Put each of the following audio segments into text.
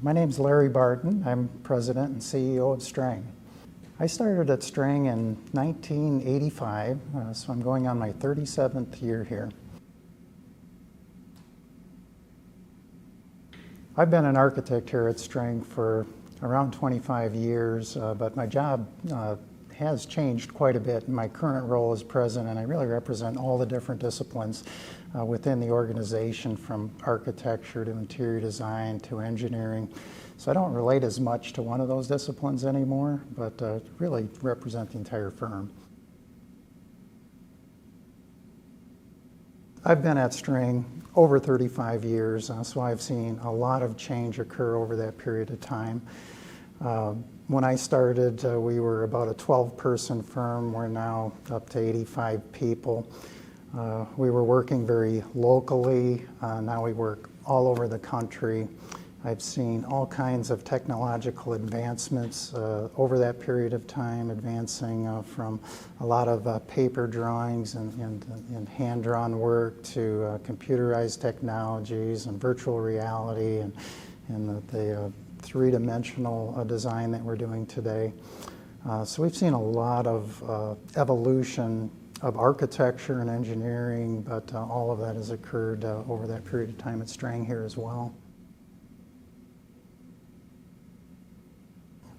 My name's Larry Barton. I'm President and CEO of Strang. I started at Strang in 1985, so I'm going on my 37th year here. I've been an architect here at Strang for around 25 years, but my job has changed quite a bit. In my current role as president, I really represent all the different disciplines within the organization, from architecture to interior design to engineering. So I don't relate as much to one of those disciplines anymore, but really represent the entire firm. I've been at Strang over 35 years, so I've seen a lot of change occur over that period of time. When I started, we were about a 12-person firm. We're now up to 85 people. We were working very locally. Now we work all over the country. I've seen all kinds of technological advancements over that period of time, advancing from a lot of paper drawings and hand-drawn work to computerized technologies and virtual reality and the three-dimensional design that we're doing today. So we've seen a lot of evolution of architecture and engineering, but all of that has occurred over that period of time at Strang here as well.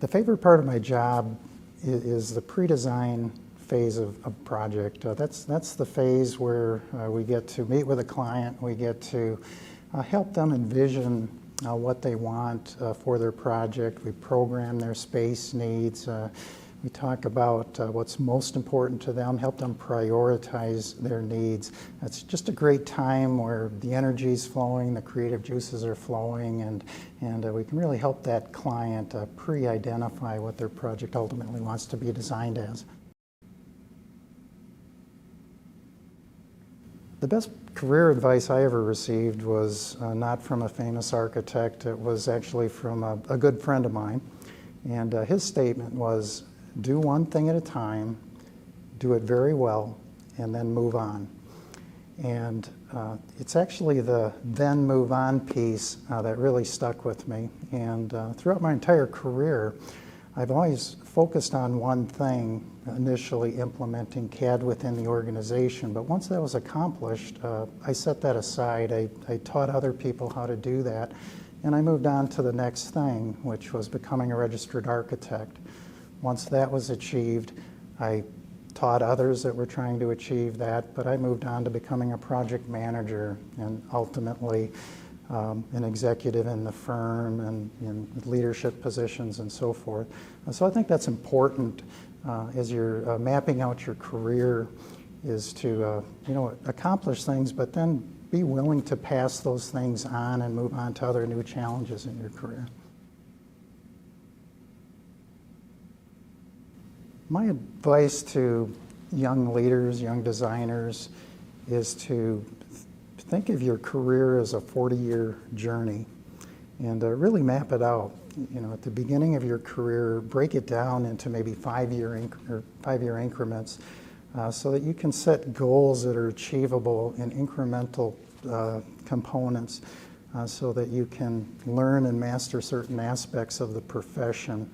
The favorite part of my job is the pre-design phase of a project. That's the phase where we get to meet with a client, we get to help them envision what they want for their project. We program their space needs. We talk about what's most important to them, help them prioritize their needs. It's just a great time where the energy is flowing, the creative juices are flowing, and we can really help that client pre-identify what their project ultimately wants to be designed as. The best career advice I ever received was not from a famous architect. It was actually from a good friend of mine. And his statement was, do one thing at a time, do it very well, and then move on. And it's actually the then move on piece that really stuck with me. And throughout my entire career, I've always focused on one thing, initially implementing CAD within the organization. But once that was accomplished, I set that aside. I taught other people how to do that. And I moved on to the next thing, which was becoming a registered architect. Once that was achieved, I taught others that were trying to achieve that, but I moved on to becoming a project manager and ultimately an executive in the firm and in leadership positions and so forth. So I think that's important as you're mapping out your career, is to accomplish things, but then be willing to pass those things on and move on to other new challenges in your career. My advice to young leaders, young designers, is to think of your career as a 40-year journey and really map it out. At the beginning of your career, break it down into maybe five-year increments so that you can set goals that are achievable in incremental components so that you can learn and master certain aspects of the profession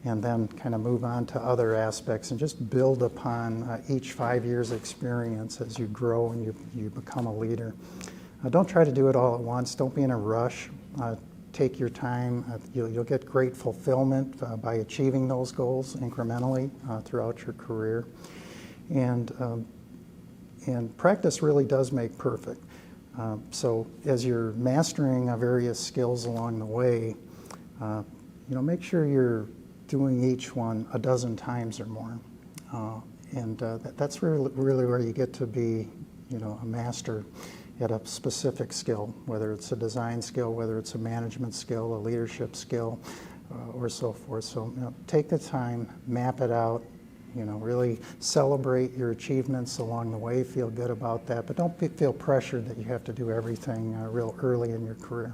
and then kind of move on to other aspects and just build upon each 5 years experience as you grow and you become a leader. Don't try to do it all at once. Don't be in a rush. Take your time. You'll get great fulfillment by achieving those goals incrementally throughout your career. And practice really does make perfect. So as you're mastering various skills along the way, make sure you're doing each one a dozen times or more. That's really where you get to be, a master at a specific skill, whether it's a design skill, whether it's a management skill, a leadership skill, or so forth. So take the time, map it out, really celebrate your achievements along the way, feel good about that, but don't feel pressured that you have to do everything real early in your career.